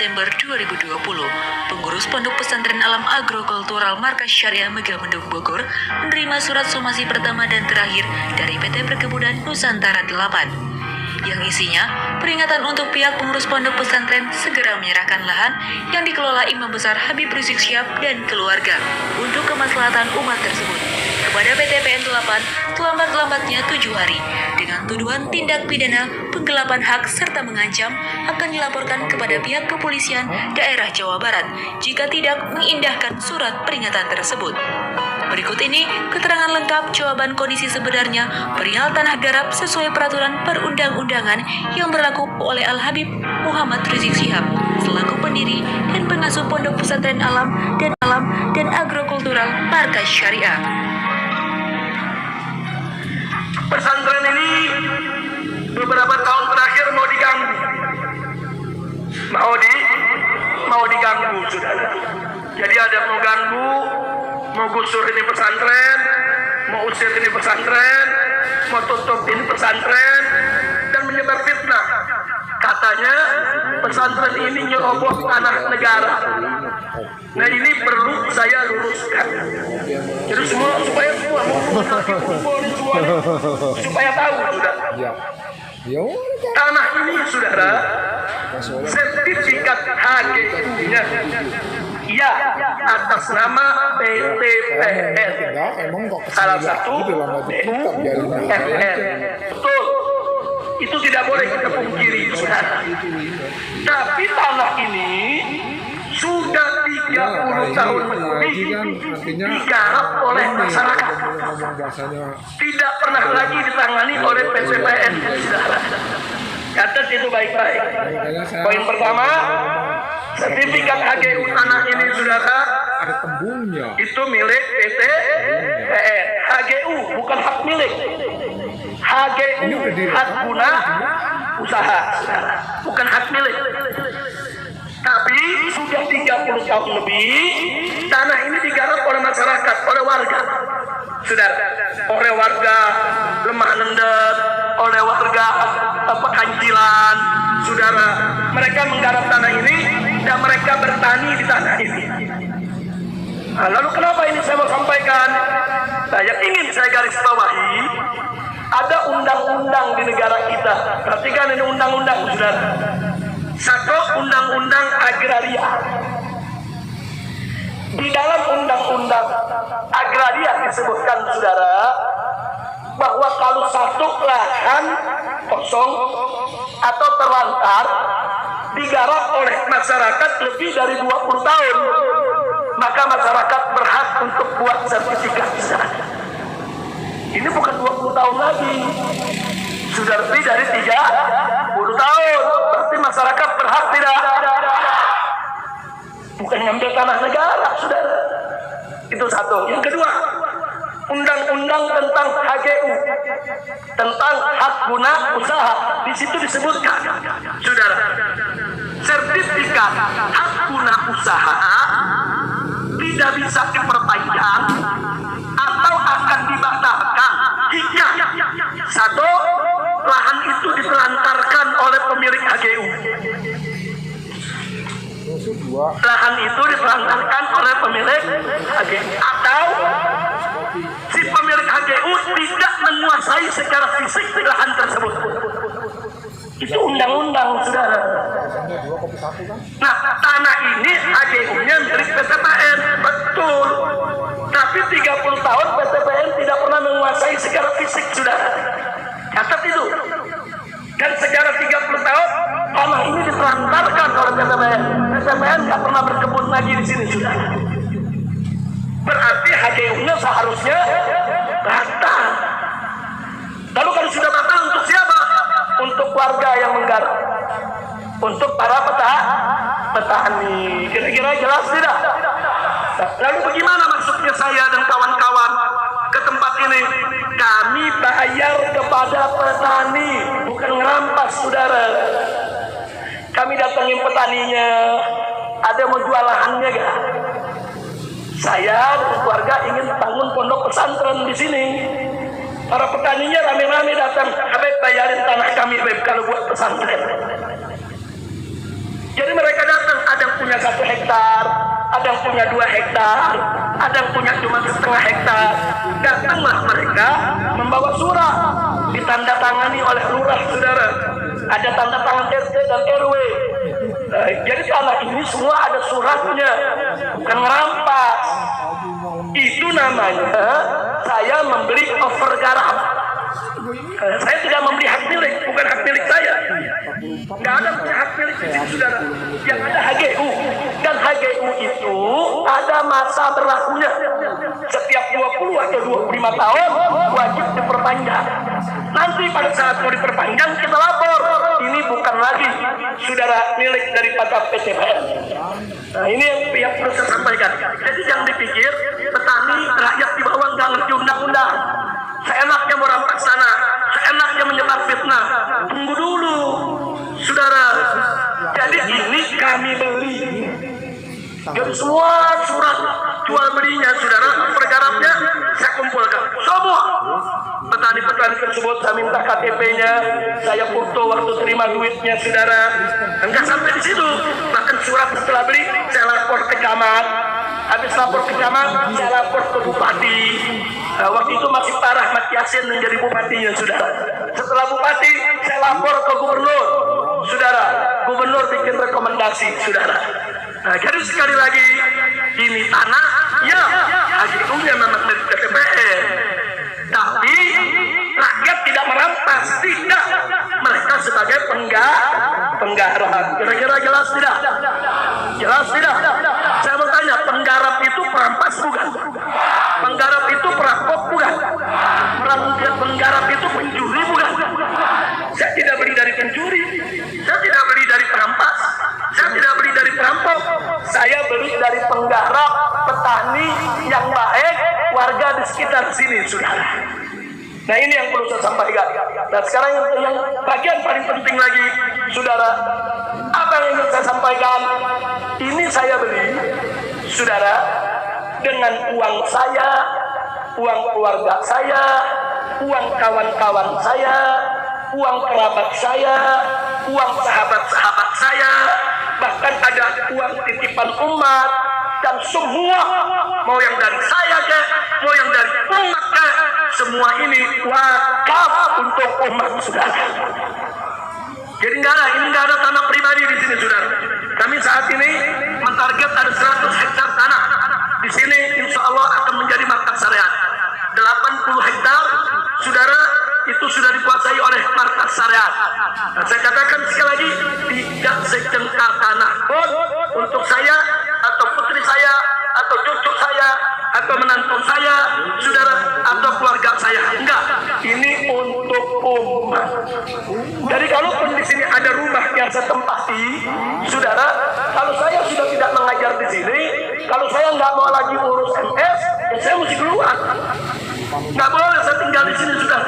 Desember 2020, pengurus Pondok Pesantren Alam Agrokultural Markas Syariah Megamendung Bogor menerima surat somasi pertama dan terakhir dari PT Perkebunan Nusantara 8, yang isinya peringatan untuk pihak pengurus pondok pesantren segera menyerahkan lahan yang dikelola Imam Besar Habib Rizik Syihab dan keluarga untuk kemaslahatan umat tersebut kepada PT PN 8 selambat-lambatnya 7 hari dengan tuduhan tindak pidana penggelapan hak serta mengancam akan dilaporkan kepada pihak kepolisian daerah Jawa Barat jika tidak mengindahkan surat peringatan tersebut. Berikut ini keterangan lengkap jawaban kondisi sebenarnya perihal tanah garap sesuai peraturan perundang-undangan yang berlaku oleh Al-Habib Muhammad Rizik Syihab selaku pendiri dan pengasuh Pondok Pesantren Alam dan Agrokultural Markas Syariah. Pesantren ini beberapa tahun terakhir mau diganggu, mau diganggu, saudara. Jadi ada mau ganggu, mau gusur ini pesantren, mau usir ini pesantren, mau tutup ini pesantren, dan menyebar fitnah. Katanya pesantren ini nyerobot tanah negara. Nah ini perlu saya luruskan. Jadi supaya semua supaya tahu, saudara. Tanah ini, saudara, sertifikat HGU-nya iya atas nama PT PN, salah satu BUMN. Betul, itu tidak boleh kita pungkiri, saudara. Tapi tanah ini sudah 30 tahun lebih digarap oleh masyarakat, tidak pernah lagi ditangani oleh PT PN, saudara. Catat itu baik-baik. Poin pertama, sertifikat HGU tanah ini, saudara, itu milik PT PN. HGU bukan hak milik. HGU hak guna usaha, saudara, bukan hak milik. Tapi sudah 30 tahun lebih tanah ini digarap oleh masyarakat, oleh warga, saudara, oleh warga Lemah Nendet, oleh warga Pekancilan, saudara. Mereka menggarap tanah ini dan mereka bertani di tanah ini. Nah, lalu kenapa ini saya mau sampaikan? Saya ingin saya garis bawahi, ada undang-undang di negara kita. Perhatikan ini undang-undang, saudara. Satu, undang-undang agraria. Di dalam undang-undang agraria disebutkan, saudara, bahwa kalau satu lahan kosong atau terlantar digarap oleh masyarakat lebih dari 20 tahun, maka masyarakat berhak untuk buat sertifikat di sana. Ini bukan 20 tahun lagi, sudah lebih dari 30 tahun. Berarti masyarakat berhak tidak, bukan ngambil tanah negara, saudara. Itu satu. Yang kedua, undang-undang tentang HGU, tentang hak guna usaha. Di situ disebutkan, saudara, sertifikat hak guna usaha tidak bisa diperpanjang atau akan dibatalkan jika satu, lahan itu ditelantarkan oleh pemilik HGU. Lahan itu ditelantarkan oleh pemilik HGU, atau si pemilik HGU tidak menguasai secara fisik lahan tersebut. Itu undang-undang, saudara. Nah, tanah ini HGU-nya milik PT PN, betul. Tapi 30 tahun PT PN tidak pernah menguasai secara fisik, saudara. Catat itu. Dan secara 30 tahun tanah ini ditelantarkan oleh PT PN. PT PN nggak pernah berkebun lagi di sini, saudara. Berarti HGU-nya seharusnya batal. Lalu kalau sudah batal, untuk siapa? Untuk warga yang menggarap, untuk para petani. Kira-kira jelas tidak? Lalu bagaimana maksudnya saya dan kawan-kawan ke tempat ini? Kami bayar kepada petani, bukan ngerampas, saudara. Kami datangin petaninya, ada mau jual lahannya gak? Saya dan keluarga ingin bangun pondok pesantren di sini. Para petaninya rame-rame datang, Habib bayarin tanah kami, Habib, kalau buat pesantren. Jadi mereka datang, punya 1 hektar, ada yang punya 2 hektar, ada yang punya cuma setengah hektar. Datanglah mereka membawa surat ditandatangani oleh lurah, saudara. Ada tanda tangan RT dan RW. Jadi tanah ini semua ada suratnya, bukan ngerampas. Itu namanya saya membeli overgarap. Saya tidak membeli hak milik, bukan hak milik saya. Nggak ada punya hak milik di sini, saudara. Yang ada HGU. Dan HGU itu ada masa berlakunya. Setiap 20 atau 25 tahun wajib diperpanjang. Nanti pada saat mau diperpanjang kita lapor. Ini bukan lagi, saudara, milik daripada PTPN. Nah, ini yang perlu saya sampaikan. Jadi jangan dipikir petani rakyat di bawah nggak ngerti undang-undang. Seenaknya mau rampas sana, seenaknya menyebar fitnah. Tunggu dulu, saudara. Jadi ini kami beli. Jadi semua surat jual belinya, saudara, pergarapnya saya kumpulkan. Semua petani-petani tersebut saya minta KTP-nya, saya foto waktu terima duitnya, saudara. Enggak sampai di situ, bahkan surat setelah beli saya lapor ke camat. Habis lapor ke camat, saya lapor ke bupati. Waktu itu masih Pak Rahmat Yasin menjadi bupatinya, saudara. Setelah bupati, saya lapor ke gubernur, saudara. Gubernur bikin rekomendasi, saudara. Nah, jadi sekali lagi, ini tanah, ya, HGU-nya memang milik PTPN. Tapi rakyat tidak merampas, tidak. Mereka sebagai penggarap. Kira-kira jelas tidak? Jelas tidak? Saya mau tanya, penggarap itu perampas bukan? Penggarap itu perampok bukan? Penggarap itu pencuri bukan? Saya tidak beli dari pencuri, saya tidak beli dari perampas, saya tidak beli dari perampok, saya beli dari penggarap, petani yang baik, warga di sekitar sini, saudara. Nah, ini yang perlu saya sampaikan. Dan sekarang yang bagian paling penting lagi, saudara, apa yang ingin saya sampaikan? Ini saya beli, saudara, dengan uang saya, uang keluarga saya, uang kawan-kawan saya, uang kerabat saya, uang sahabat-sahabat saya, bahkan ada uang titipan umat, dan semua, mau yang dari saya ke, mau yang dari umat ke, semua ini wakaf untuk umat, saudara. Jadi ini nggak ada tanah pribadi di sini, saudara. Kami saat ini mentarget ada 100 hektar tanah. Di sini insya Allah akan menjadi markas syariat. 80 hektar, saudara, itu sudah dikuasai oleh markas syariat. Nah, saya katakan sekali lagi, tidak sejengkal tanah pun untuk saya atau putri saya atau cucu saya atau menantu saya, saudara, atau keluarga saya. Enggak, ini untuk umat. Jadi kalaupun di sini ada rumah yang saya tempati, saudara, kalau saya sudah tidak mengajar di sini, kalau saya nggak mau lagi urus MS, ya saya mesti keluar. Nggak boleh saya tinggal di sini, saudara.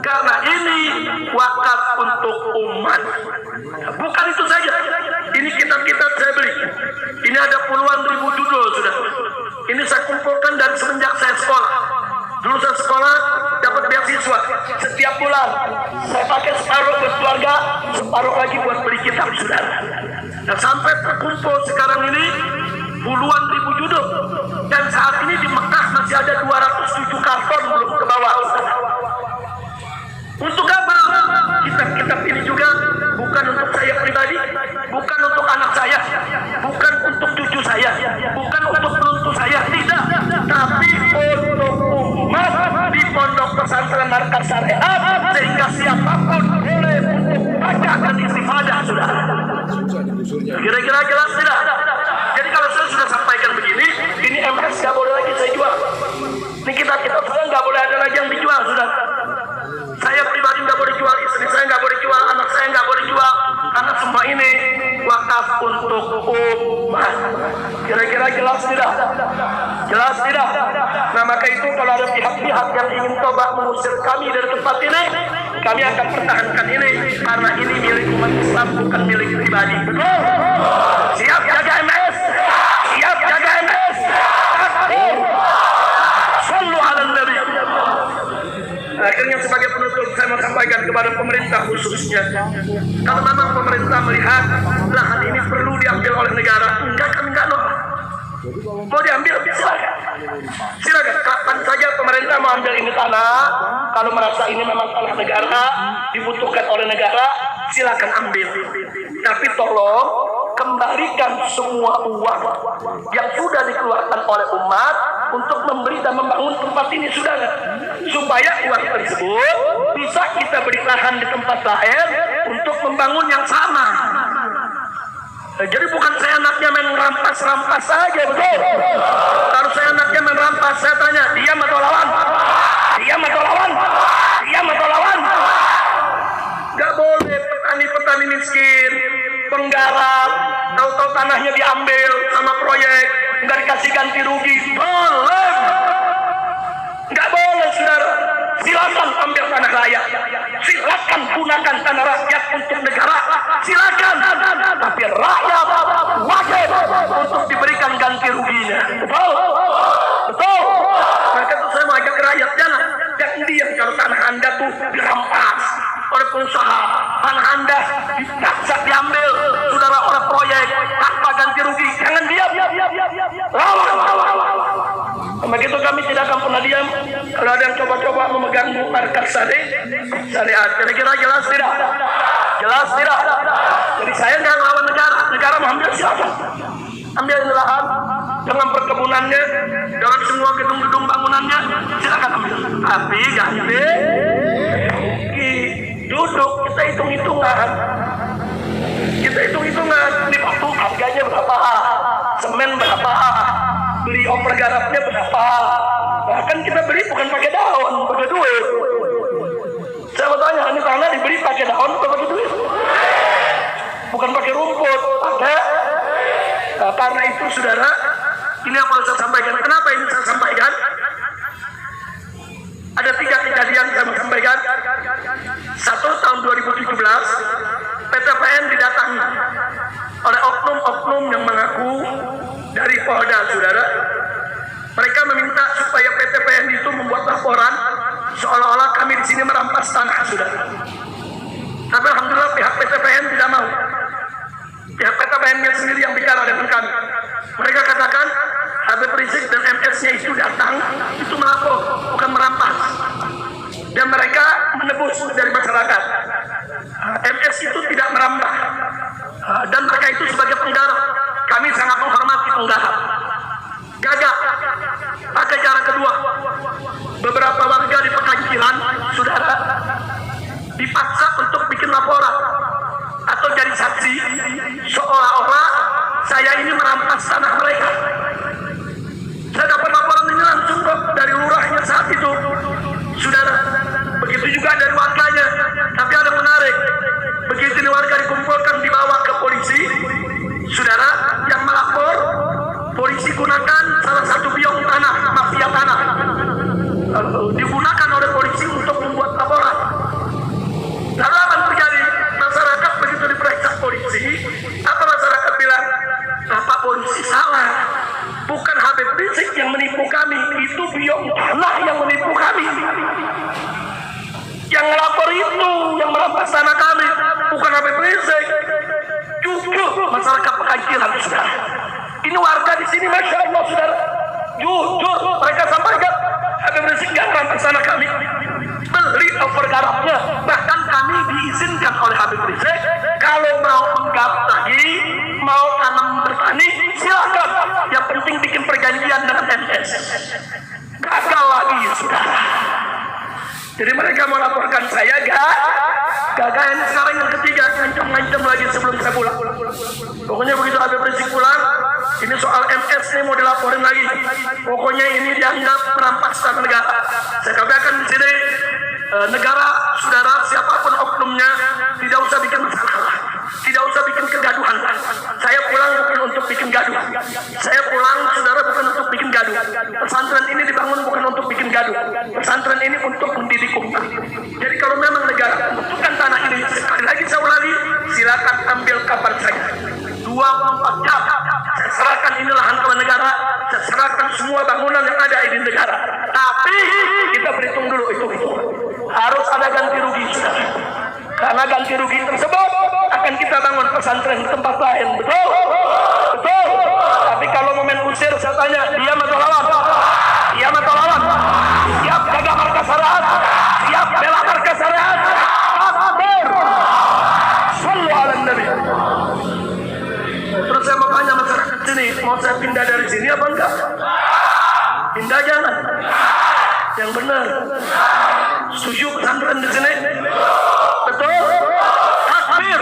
Karena ini wakaf untuk umat. Bukan itu saja. Ini kitab-kitab saya beli. Ini ada puluhan ribu judul, saudara. Ini saya kumpulkan dari semenjak saya sekolah. Dulu saya sekolah dapat beasiswa. Setiap bulan saya pakai separuh buat keluarga, separuh lagi buat beli kitab, saudara. Dan sampai terkumpul sekarang ini puluhan ribu judul. Dan saat ini di Mekah masih ada 207 karton belum ke bawah. Untuk apa? Kitab-kitab ini juga bukan untuk saya pribadi, bukan untuk anak saya, bukan untuk cucu saya, bukan untuk menantu saya, tidak. Tapi untuk umat di pondok pesantren markas syariat, sehingga siapapun boleh untuk baca dan istifadah, saudara. Kira-kira jelas tidak? Jadi kalau saya sudah sampaikan begini, ini MS nggak boleh lagi saya jual. Ini kitab-kitab saya nggak boleh ada lagi yang dijual, saudara. Saya pribadi nggak boleh jual, istri saya nggak boleh jual, anak saya nggak boleh jual, karena semua ini wakaf untuk umat. Kira-kira jelas tidak? Jelas tidak? Nah, maka itu kalau ada pihak-pihak yang ingin coba mengusir kami dari tempat ini, kami akan pertahankan ini, karena ini milik umat Islam, bukan milik pribadi. Betul? Siap jaga MS? Siap jaga MS? Sallu ala Nabi. Akhirnya sebagai penutup saya mau sampaikan kepada pemerintah khususnya, kalau memang pemerintah melihat lahan ini perlu diambil oleh negara, enggak, kami enggak nolak. Mau diambil, silakan. Kapan saja pemerintah mau ambil ini tanah, kalau merasa ini memang tanah negara, dibutuhkan oleh negara, silakan ambil. Tapi tolong kembalikan semua uang yang sudah dikeluarkan oleh umat untuk memberi dan membangun tempat ini, saudara, supaya uang tersebut bisa kita beri lahan di tempat lain untuk membangun yang sama. Jadi bukan saya anaknya main rampas-rampas saja, betul? Kalau saya anaknya main rampas, saya tanya, diam atau lawan? Diam atau lawan? Diam atau lawan? Gak boleh petani-petani miskin, penggarap, tahu-tahu tanahnya diambil sama proyek, nggak dikasih ganti rugi. Boleh. Nggak boleh, saudara. Silakan ambil tanah rakyat. Silakan gunakan tanah rakyat untuk negara. Silakan. Tapi rakyat wajib untuk diberikan ganti ruginya. Betul? Betul? Maka itu saya mau ajak rakyat, jangan diam kalau tanah Anda tuh dirampas oleh pengusaha, tanah Anda dipaksa diambil, saudara, oleh proyek tanpa ganti rugi. Jangan diam. Lawan. Begitu kami tidak akan pernah diam kalau ada yang coba-coba memegang markas syariat. Kira-kira jelas tidak? Jelas tidak? Jadi saya nggak lawan negara. Negara mau ambil, silakan. Ambil lahan dengan perkebunannya, dengan semua gedung-gedung bangunannya, silakan ambil. Tapi ganti duduk, kita hitung-hitungan. Ini batu harganya berapa, semen berapa, beli oper garapnya berapa. Bahkan kita beli bukan pakai daun, pakai duit. Saya mau tanya, ini tanah dibeli pakai daun atau pakai duit? Bukan pakai rumput, pakai. Karena itu, saudara, ini yang perlu saya sampaikan. Kenapa ini saya sampaikan? Ada 3 kejadian saya mau sampaikan. Satu, tahun 2017, PTPN didatangi oleh oknum-oknum yang mengaku dari Polda, saudara. Mereka meminta supaya PTPN itu membuat laporan seolah-olah kami di sini merampas tanah, saudara. Tapi alhamdulillah pihak PTPN tidak mau. Pihak PTPN-nya sendiri yang bicara dengan kami. Mereka katakan Habib Rizik dan MS-nya itu datang, itu melapor, bukan merampas. Dan mereka menebus dari masyarakat. MS itu tidak merampas. Dan mereka itu sebagai penggarap. Kami sangat menghormati penggarap. Gagah. Pakai cara kedua. Beberapa warga di Pekancilan, saudara, dipaksa untuk bikin laporan atau jadi saksi seolah-olah saya ini merampas tanah mereka. Saya dapat laporan ini langsung kok dari lurahnya saat itu, saudara. Begitu juga dari warganya. Tapi ada menarik, begitu ini warga dikumpulkan dibawa ke polisi, saudara, yang melapor, polisi gunakan salah satu biong tanah, mafia tanah, digunakan oleh polisi untuk membuat laporan. Lalu apa yang terjadi? Masyarakat begitu diperiksa polisi, apa masyarakat bilang? Pak polisi salah, bukan Habib Rizik yang menipu kami, itu biong tanah yang menipu kami. Yang ngelapor itu, yang merampas tanah kami, bukan Habib Rizik. Jujur masyarakat Pekancilan, saudara. Ini warga di sini, masya Allah, saudara. Jujur mereka sampaikan Habib Rizik nggak merampas tanah kami. Beli over garapnya, bahkan kami diizinkan oleh Habib Rizik kalau mau menggarap lagi, mau tanam bertani, silakan. Yang penting bikin perjanjian dengan MS. Gagal lagi, saudara. Jadi mereka mau laporkan saya, gagal. Ini sekarang yang ketiga, ngancam-ngancam lagi sebelum saya pulang. Pokoknya begitu Habib Rizik pulang, ini soal MS ini mau dilaporin lagi. Pokoknya ini dianggap merampas tanah negara. Saya katakan di sini, negara, saudara, siapapun oknumnya, tidak usah bikin masalah, tidak usah bikin kegaduhan. Saya pulang bukan untuk bikin gaduh. Saya pulang, saudara, bukan untuk bikin gaduh. Pesantren ini dibangun bukan untuk bikin gaduh. Pesantren ini untuk mendidik umat. Jadi kalau memang negara membutuhkan tanah ini, sekali lagi saya ulangi, silakan ambil kapan saja. 24 jam. Saya serahkan ini lahan kepada negara. Saya serahkan semua bangunan yang ada di negara. Tapi kita berhitung dulu itu. ada ganti rugi, saudara. Karena ganti rugi tersebut akan kita bangun pesantren di tempat lain. Betul? Betul. Tapi kalau momen usir, saya tanya, diam atau lawan? Diam atau lawan? Siap jaga markas syariat? Siap bela markas syariat? Takbir! Sallu ala Nabi. Terus saya mau tanya masyarakat sini, mau saya pindah dari sini apa enggak? Pindah jangan. Yang benar. Setuju pesantren di sini? Betul? Takbir!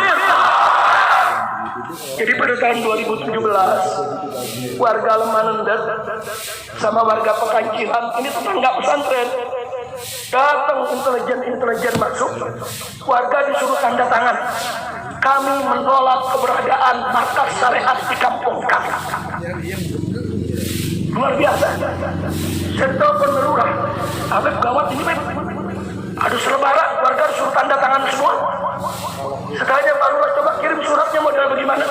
Jadi pada tahun 2017, warga Lemanendet sama warga Pekancilan, ini tetangga pesantren, datang intelijen masuk, warga disuruh tanda tangan. Kami menolak keberadaan markas syariat di kampung kami. Luar biasa. Saya telepon lurah, Habib gawat ini, Beb. Ada selebaran, warga disuruh tanda tangan semua. Sekalian Pak Lurah coba kirim suratnya model bagaimana?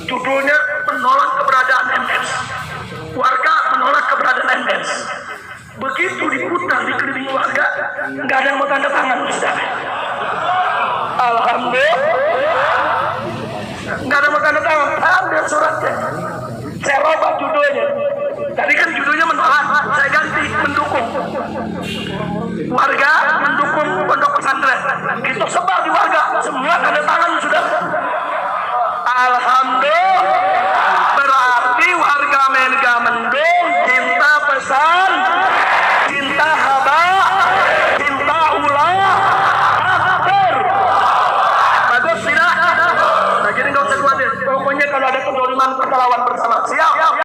Judulnya menolak keberadaan MS. Warga menolak keberadaan MS. Begitu diputar di keliling warga, nggak ada yang mau tanda tangan, saudara. Alhamdulillah, nggak ada yang mau tanda tangan. Ambil suratnya, saya robah judulnya. Tadi kan judulnya menolak, saya ganti mendukung. Warga mendukung pondok pesantren. Kita sebar di warga, semua tanda tangan sudah. Alhamdulillah, berarti warga Mega mendung, cinta pesan, cinta haba, cinta ulah, takbir. Bagus tidak? Nah jadi nggak usah khawatir. Pokoknya kalau ada kezaliman kita lawan bersama. Siap.